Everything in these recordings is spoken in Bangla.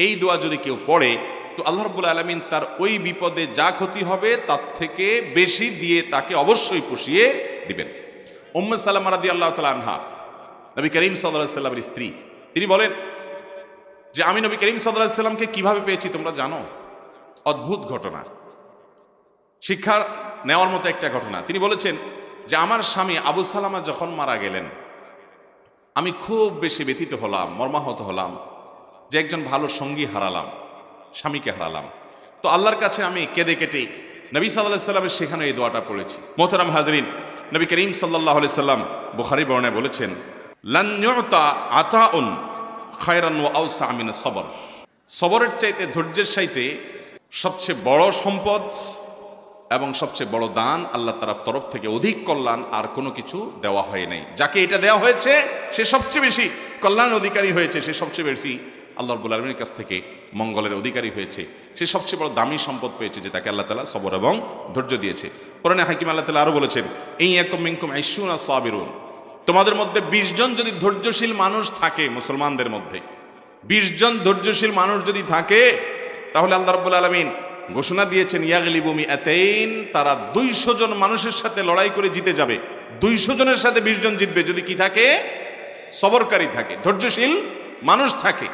এই দোয়া যদি কেউ পড়ে তো আল্লাহ রাব্বুল আলামিন তার ওই বিপদে যা ক্ষতি হবে তার থেকে বেশি দিয়ে তাকে অবশ্যই পুষিয়ে দিবেন। উম্মে সালামা রাদিয়াল্লাহু তাআলা আনহা, নবী করিম সাল্লাল্লাহু আলাইহি সাল্লামের স্ত্রী, তিনি বলেন যে আমি নবী করিম সাল্লাল্লাহু আলাইহি সাল্লামকে কিভাবে পেয়েছি তোমরা জানো? অদ্ভুত ঘটনা, শিক্ষা নেওয়ার মতো একটা ঘটনা। তিনি বলেছেন যে আমার স্বামী আবু সালামা যখন মারা গেলেন আমি খুব বেশি ব্যথিত হলাম, মর্মাহত হলাম যে একজন ভালো সঙ্গী হারালাম, স্বামীকে হারালাম। তো আল্লাহর কাছে আমি কেঁদে কেটে নবী সাল্লাল্লাহু আলাইহি সাল্লামের সেখানে এই দোয়াটা পড়েছি। মোহতারাম হাজরিন, নবী করিম সাল্লাল্লাহু আলাইহি সাল্লাম বুখারী বর্ণনায় বলেছেন লান ইউতা আতাউন খায়রান ওয়া আওসা মিন আস-সবর। সবরের চাইতে, ধৈর্যের চাইতে সবচেয়ে বড় সম্পদ এবং সবচেয়ে বড় দান আল্লাহ তাআলার তরফ থেকে অধিক কল্যাণ আর কোনো কিছু দেওয়া হয় নাই। যাকে এটা দেওয়া হয়েছে সে সবচেয়ে বেশি কল্যাণ অধিকারী হয়েছে, সে সবচেয়ে বেশি আল্লাহ রাব্বুল আলামিনের কাছ থেকে মঙ্গলের অধিকারী হয়েছে, সে সবচেয়ে বড় দামি সম্পদ পেয়েছে যে তাকে আল্লাহ তাআলা সবর এবং ধৈর্য দিয়েছে। কোরআনে হাকিম আল্লাহ তাআলা আরো বলেছেন ইয়াকুম মিনকুম 20 সাবিরুন, তোমাদের মধ্যে 20 জন যদি ধৈর্যশীল মানুষ থাকে, মুসলমানদের মধ্যে 20 জন ধৈর্যশীল মানুষ যদি থাকে তাহলে আল্লাহ রাব্বুল আলামিন ঘোষণা দিয়েছেন ইয়াগলিবু মিআতাইন, তারা 200 জন মানুষের সাথে লড়াই করে জিতে যাবে। 200 জনের সাথে 20 জন জিতবে যদি কি থাকে? সবরকারী থাকে, ধৈর্যশীল মানুষ থাকে।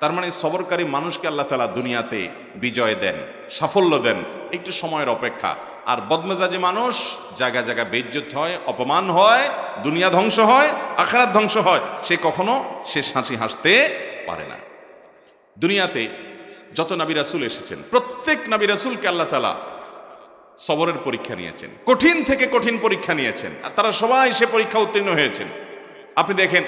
তার মানে সবরকারী মানুষকে আল্লাহ তাআলা দুনিয়াতে বিজয় দেন, সাফল্য দেন, একটু সময়ের অপেক্ষা। আর বদমেজাজি মানুষ জায়গা জায়গা বেইজ্জত হয়, অপমান হয়, দুনিয়া ধ্বংস হয়, আখিরাত ধ্বংস হয়, সে কখনো শেষ হাসি হাসতে পারে না। দুনিয়াতে যত নবী রাসূল এসেছেন প্রত্যেক নবী রাসূলকে আল্লাহ তাআলা সবরের পরীক্ষা নিয়েছেন, কঠিন থেকে কঠিন পরীক্ষা নিয়েছেন, আর তারা সবাই সে পরীক্ষা উত্তীর্ণ হয়েছেন। আপনি দেখেন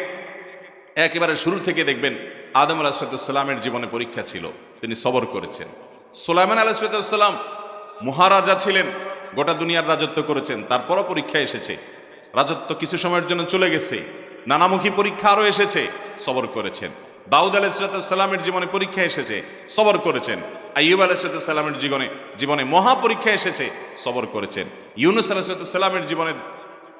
একেবারে শুরু থেকে দেখবেন আদম আলাইহিস সালামের জীবনে পরীক্ষা ছিল, তিনি সবর করেছেন। সুলাইমান আলাইহিস সালাম মহারাজা ছিলেন, গোটা দুনিয়ার রাজত্ব করেছেন, তারপরও পরীক্ষা এসেছে। রাজত্ব কিছু সময়ের জন্য চলে গেছে, নানামুখী পরীক্ষা আরও এসেছে, সবর করেছেন। দাউদ আলাইহিস সালামের জীবনে পরীক্ষা এসেছে, সবর করেছেন। আইয়ুব আলাইহিস সালামের জীবনে মহা পরীক্ষা এসেছে, সবর করেছেন। ইউনূস আলাইহিস সালামের জীবনে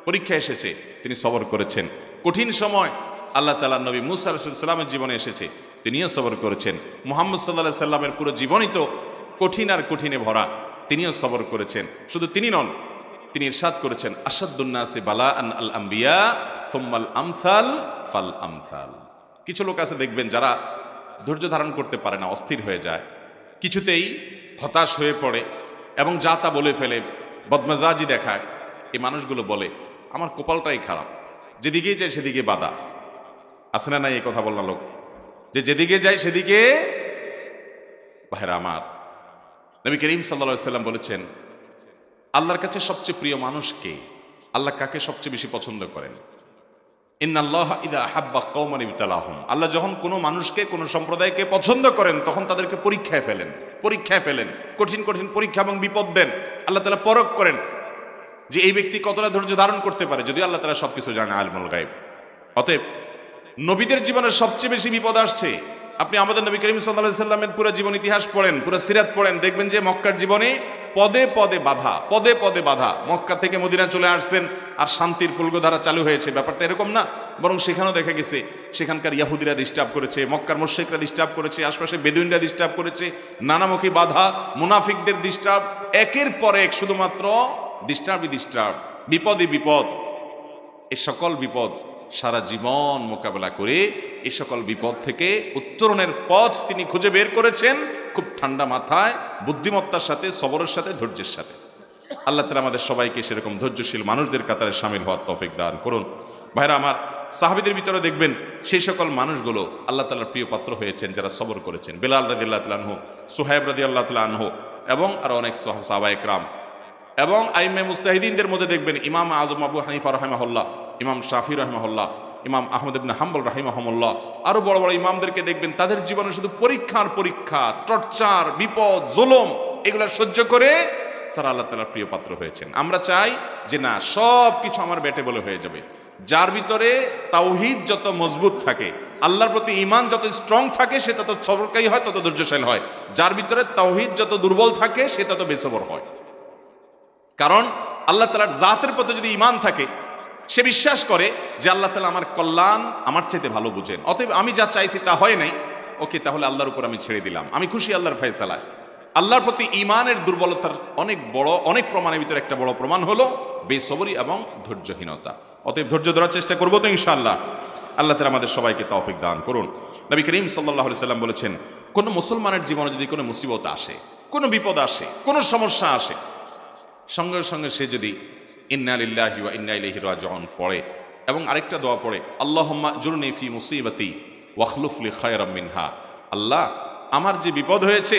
পরীক্ষা এসেছে, তিনি সবর করেছেন। কঠিন সময় আল্লাহ তাআলা নবী মূসা আলাইহিস সালামের জীবনে এসেছে, তিনিও সবর করেছেন। মুহাম্মদ সাল্লাল্লাহু আলাইহি সাল্লামের পুরো জীবনই তো কঠিন আর কঠিনে ভরা, তিনিও সবর করেছেন। শুধু তিনি নন, তিনি ইরশাদ করেছেন আশাদ্দুন নাসি বালাআন আল আম্বিয়া সুম্মাল আমসাল ফাল আমসাল। কিছু লোক আছে দেখবেন যারা ধৈর্য ধারণ করতে পারে না, অস্থির হয়ে যায়, কিছুতেই হতাশ হয়ে পড়ে এবং যা তা বলে ফেলে, বদমেজাজি দেখায়। এই মানুষগুলো বলে আমার কপালটাই খারাপ, যেদিকেই যায় সেদিকে বাধা। আছে না নাই এই কথা বলনা লোক, যে যেদিকে যায় সেদিকে। ভাইরা আমার, নবী করিম সাল্লাল্লাহু আলাইহি সাল্লাম বলেছেন আল্লাহর কাছে সবচেয়ে প্রিয় মানুষ কে? আল্লাহ কাকে সবচেয়ে বেশি পছন্দ করেন? ইন্নাল্লাহা ইযা আহাব্বা কওমান ইবতালাহুম, আল্লাহ যখন কোনো মানুষকে, কোনো সম্প্রদায়কে পছন্দ করেন তখন তাদেরকে পরীক্ষায় ফেলেন, কঠিন কঠিন পরীক্ষা এবং বিপদ দেন। আল্লাহ তাআলা পরখ করেন যে এই ব্যক্তি কতটা ধৈর্য ধারণ করতে পারে, যদিও আল্লাহ তাআলা সবকিছু জানে, আলিমুল গায়ব। অতএব নবীদের জীবনে সবচেয়ে বেশি বিপদ আসছে। আপনি আমাদের নবী করিম সাল্লাল্লাহু আলাইহি সাল্লামের পুরো জীবন ইতিহাস পড়েন, পুরো সিরাত পড়েন, দেখবেন যে মক্কার জীবনে পদে পদে বাধা। মক্কা থেকে মদিনা চলে আসছেন আর শান্তির ফুলগোধারা চালু হয়েছে, ব্যাপারটা এরকম না। বরং সেখানেও দেখা গেছে সেখানকার ইয়াহুদিরা ডিস্টার্ব করেছে, মক্কার মুশরিকরা ডিস্টার্ব করেছে, আশপাশে বেদুইনরা ডিস্টার্ব করেছে, নানামুখী বাধা, মুনাফিকদের ডিস্টার্ব, একের পর এক শুধুমাত্র ডিস্টার্ব, বিপদই বিপদ। এই সকল বিপদ সারা জীবন মোকাবেলা করে এই সকল বিপদ থেকে উত্তরণের পথ তিনি খুঁজে বের করেছেন খুব ঠান্ডা মাথায়, বুদ্ধিমত্তার সাথে, সবরের সাথে, ধৈর্যের সাথে। আল্লাহ তাআলা আমাদের সবাইকে সেরকম ধৈর্যশীল মানুষদের কাতারে শামিল হওয়ার তৌফিক দান করুন। ভাইরা আমার, সাহাবীদের ভিতরে দেখবেন সেই সকল মানুষগুলো আল্লাহ তাআলার প্রিয় পাত্র হয়েছেন যারা সবর করেছেন। বেলাল রাদিয়াল্লাহু তাআলা আনহু, সুহাইব রাদিয়াল্লাহু তাআলা আনহু এবং আরো অনেক সাহাবায়ে কেরাম এবং আইম্মে মুজতাহিদিনদের মধ্যে দেখবেন ইমাম আযম আবু হানিফা রাহিমাহুল্লাহ, ইমাম শাফি রাহিমাহুল্লাহ, ইমাম আহমদ ইবনে হাম্বল রাহিমাহুল্লাহ, আরো বড় বড় ইমামদেরকে দেখবেন তাদের জীবনে শুধু পরীক্ষা, টর্চার, বিপদ, জুলুম এগুলো সহ্য করে তারা আল্লাহ তাআলার প্রিয় পাত্র হয়েছেন। আমরা চাই যে না, সব কিছু আমার বেটে বলে হয়ে যাবে। যার ভিতরে তাওহীদ যত মজবুত থাকে, আল্লাহর প্রতি ঈমান যত স্ট্রং থাকে, সে তত সবরকারী হয়, তত ধৈর্যশীল হয়। যার ভিতরে তাওহীদ যত দুর্বল থাকে, সে তত বেসবর হয়। কারণ আল্লাহ তাআলার জাতের প্রতি যদি ঈমান থাকে, সে বিশ্বাস করে যে আল্লাহ তাআলা আমার কল্যাণ আমার চাইতে ভালো বুঝেন, অতএব আমি যা চাইছি তা হয় নাই, ওকে তাহলে আল্লাহর উপর আমি ছেড়ে দিলাম, আমি খুশি আল্লাহর ফয়সালায়। আল্লাহর প্রতি ঈমানের দুর্বলতার অনেক প্রমাণের ভিতরে একটা বড় প্রমাণ হলো বেসবরি এবং ধৈর্যহীনতা। অতএব ধৈর্য ধরার চেষ্টা করবো তো ইনশাআল্লাহ। আল্লাহ তাআলা আমাদের সবাইকে তৌফিক দান করুন। নবী করিম সাল্লাল্লাহু আলাইহি সাল্লাম বলেছেন, কোনো মুসলমানের জীবনে যদি কোনো মুসিবত আসে, কোনো বিপদ আসে, কোনো সমস্যা আসে, সঙ্গে সঙ্গে সে যদি ইন্না লিল্লাহি ওয়া ইন্না ইলাইহি রাজিউন পড়ে এবং আরেকটা দোয়া পড়ে, আল্লাহুম্মা জুরনি ফি মুসিবাতি ওয়াখলুফ লি খায়রাম মিনহা, আল্লাহ আমার যে বিপদ হয়েছে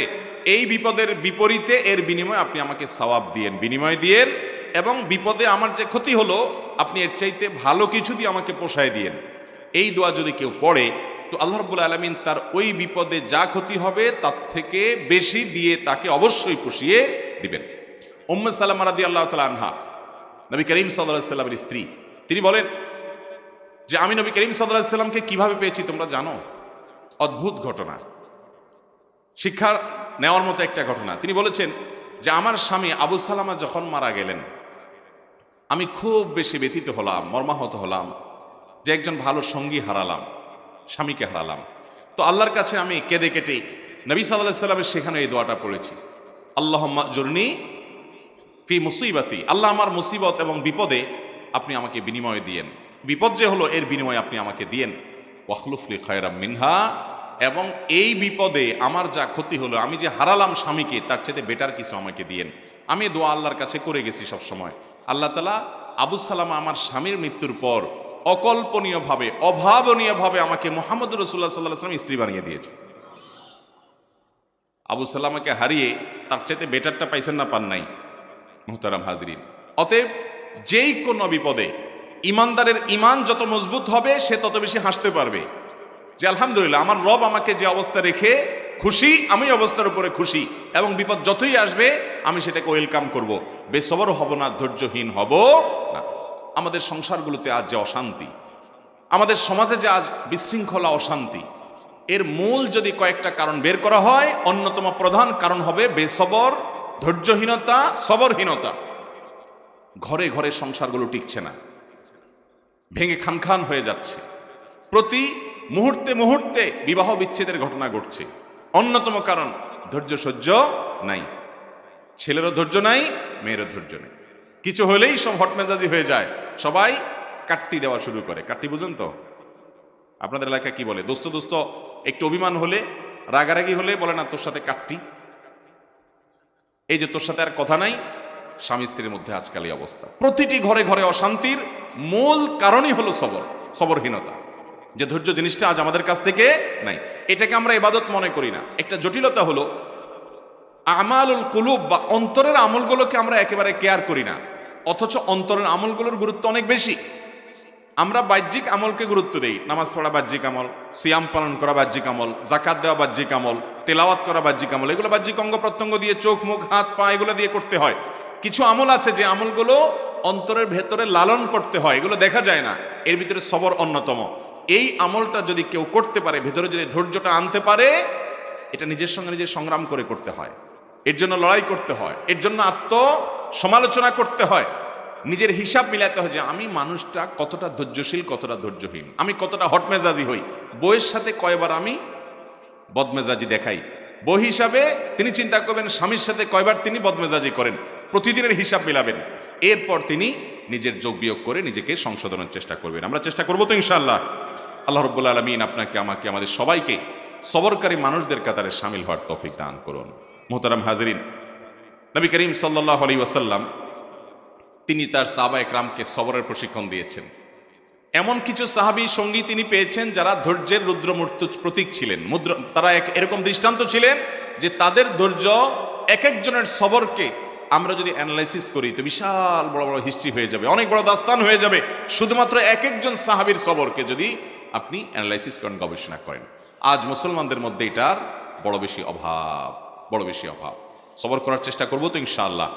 এই বিপদের বিপরীতে এর বিনিময়ে আপনি আমাকে সওয়াব দিয়েন, বিনিময় দিয়েন, এবং বিপদে আমার যে ক্ষতি হলো আপনি এর চাইতে ভালো কিছু দিয়ে আমাকে পোষায় দিয়েন। এই দোয়া যদি কেউ পড়ে তো আল্লাহ রাব্বুল আলামিন তার ওই বিপদে যা ক্ষতি হবে তার থেকে বেশি দিয়ে তাকে অবশ্যই পুষিয়ে দিবেন। উম্মে সালামা রাদিয়াল্লাহু তাআলা আনহা, নবী করিম সাল্লাল্লাহু আলাইহি সাল্লামের স্ত্রী, তিনি বলেন যে আমি নবী করিম সাল্লাল্লাহু আলাইহি সাল্লামকে কিভাবে পেয়েছি তোমরা জানো? অদ্ভুত ঘটনা, শিক্ষা নেওয়ার মতো একটা ঘটনা। তিনি বলেছেন যে আমার স্বামী আবু সালামা যখন মারা গেলেন আমি খুব বেশি ব্যথিত হলাম, মর্মাহত হলাম যে একজন ভালো সঙ্গী হারালাম, স্বামীকে হারালাম। তো আল্লাহর কাছে আমি কেঁদে কেটে নবী সাল্লাল্লাহু আলাইহি সাল্লামের সেখানে এই দোয়াটা পড়েছি, আল্লাহুম্মা জুরনি ফি মুসিবাতি, আল্লাহ আমার মুসিবত এবং বিপদে আপনি আমাকে বিনিময় দিয়েন, বিপদ যে হলো এর বিনিময় আপনি আমাকে দিয়েন, ওয়াখলুফ লি খায়রাম মিনহা, এবং এই বিপদে আমার যা ক্ষতি হলো, আমি যে হারালাম স্বামীকে, তার চাইতে বেটার কিছু আমাকে দিয়েন। আমি দোয়া আল্লাহর কাছে করে গেছি সব সময়। আল্লাহ তাআলা আবু সালামা আমার স্বামীর মৃত্যুর পর অকল্পনীয়ভাবে, অভাবনীয়ভাবে আমাকে মুহাম্মদ রাসূলুল্লাহ সাল্লাল্লাহু আলাইহি ওয়াসাল্লাম স্ত্রী বানিয়ে দিয়েছে। আবু সালামাকে হারিয়ে তার চাইতে বেটারটা পাইছেন না, পান নাই? মুহতারাম হাজরিন, অতএব যেই কোনো বিপদে ইমানদারের ইমান যত মজবুত হবে সে তত বেশি হাসতে পারবে যে আলহামদুলিল্লাহ আমার রব আমাকে যে অবস্থা রেখে খুশি, আমি অবস্থার উপরে খুশি, এবং বিপদ যতই আসবে আমি সেটাকে ওয়েলকাম করব, বেসবর হব না, ধৈর্যহীন হব না। আমাদের সংসারগুলোতে আজ যে অশান্তি, আমাদের সমাজে যে আজ বিশৃঙ্খলা, অশান্তি, এর মূল যদি কয়েকটা কারণ বের করা হয়, অন্যতম প্রধান কারণ হবে বেসবর, ধৈর্যহীনতা, সবরহীনতা। ঘরে ঘরে সংসারগুলো টিকছে না, ভেঙে খানখান হয়ে যাচ্ছে, প্রতি মুহূর্তে মুহূর্তে বিবাহ বিচ্ছেদের ঘটনা ঘটছে। অন্যতম কারণ ধৈর্য সহ্য নাই, ছেলেরও ধৈর্য নাই, মেয়েরও ধৈর্য নেই। কিছু হলেই সব হটমেজাজি হয়ে যায়, সবাই কাট্টি দেওয়া শুরু করে। কাট্টি বুঝেন তো? আপনাদের এলাকায় কি বলে? দোস্ত দোস্ত একটু অভিমান হলে, রাগারাগি হলে বলে না তোর সাথে কাট্টি, এই যে তোর সাথে আর কথা নাই। স্বামী স্ত্রীর মধ্যে আজকাল এই অবস্থা, প্রতিটি ঘরে ঘরে অশান্তির মূল কারণই হলো সবরহীনতা, যে ধৈর্য জিনিসটা আজ আমাদের কাছ থেকে নাই। এটাকে আমরা ইবাদত মনে করি না। একটা জটিলতা হলো আমালুল কুলুব বা অন্তরের আমলগুলোকে আমরা একেবারে কেয়ার করি না, অথচ অন্তরের আমলগুলোর গুরুত্ব অনেক বেশি। আমরা বাহ্যিক আমলকে গুরুত্ব দেই, নামাজ পড়া বাহ্যিক আমল, সিয়াম পালন করা বাহ্যিক আমল, যাকাত দেওয়া বাহ্যিক আমল, তেলাওয়াত করা বাহ্যিক আমল, এগুলো বাহ্যিক অঙ্গ প্রত্যঙ্গ দিয়ে, চোখ মুখ হাত পা এগুলো দিয়ে করতে হয়। কিছু আমল আছে যে আমলগুলো অন্তরের ভেতরে লালন করতে হয়, এগুলো দেখা যায় না, এর ভিতরে সবর অন্যতম। এই আমলটা যদি কেউ করতে পারে, ভেতরে যদি ধৈর্যটা আনতে পারে, এটা নিজের সঙ্গে নিজে সংগ্রাম করে করতে হয়, এর জন্য লড়াই করতে হয়, এর জন্য সমালোচনা করতে হয়, নিজের হিসাব মিলাতে হয় যে আমি মানুষটা কতটা ধৈর্যশীল, কতটা ধৈর্যহীন, আমি কতটা হটমেজাজি হই, বইয়ের সাথে কয়বার আমি বদমেজাজি দেখাই। বই হিসাবে তিনি চিন্তা করবেন স্বামীর সাথে কয়বার তিনি বদমেজাজি করেন, প্রতিদিনের হিসাব মিলাবেন, এরপর তিনি নিজের যোগ বিয়োগ করে নিজেকে সংশোধনের চেষ্টা করবেন। আমরা চেষ্টা করবো তো ইনশাআল্লাহ। আল্লাহ রাব্বুল আলামিন আপনাকে, আমাকে, আমাদের সবাইকে সবরকারী মানুষদের কাতারে শামিল হওয়ার তৌফিক দান করুন। মুহতারাম হাজরিন, নবী করিম সাল্লাল্লাহু আলাইহি ওয়াসাল্লাম তিনি তার সাহাবা একরামকে সবরের প্রশিক্ষণ দিয়েছেন। এমন কিছু সাহাবী সঙ্গী তিনি পেয়েছেন যারা ধৈর্যের রুদ্রমূর্ত প্রতীক ছিলেন, তারা এরকম দৃষ্টান্ত ছিলেন যে তাদের ধৈর্য, এক একজনের সবরকে আমরা যদি অ্যানালাইসিস করি তো বিশাল বড় বড় হিস্ট্রি হয়ে যাবে, অনেক বড় দাস্তান হয়ে যাবে, শুধুমাত্র এক একজন সাহাবীর সবরকে যদি আপনি অ্যানালাইসিস করেন, গবেষণা করেন। আজ মুসলমানদের মধ্যে এটার বড় বেশি অভাব। সবর করার চেষ্টা করবো তো ইনশাআল্লাহ।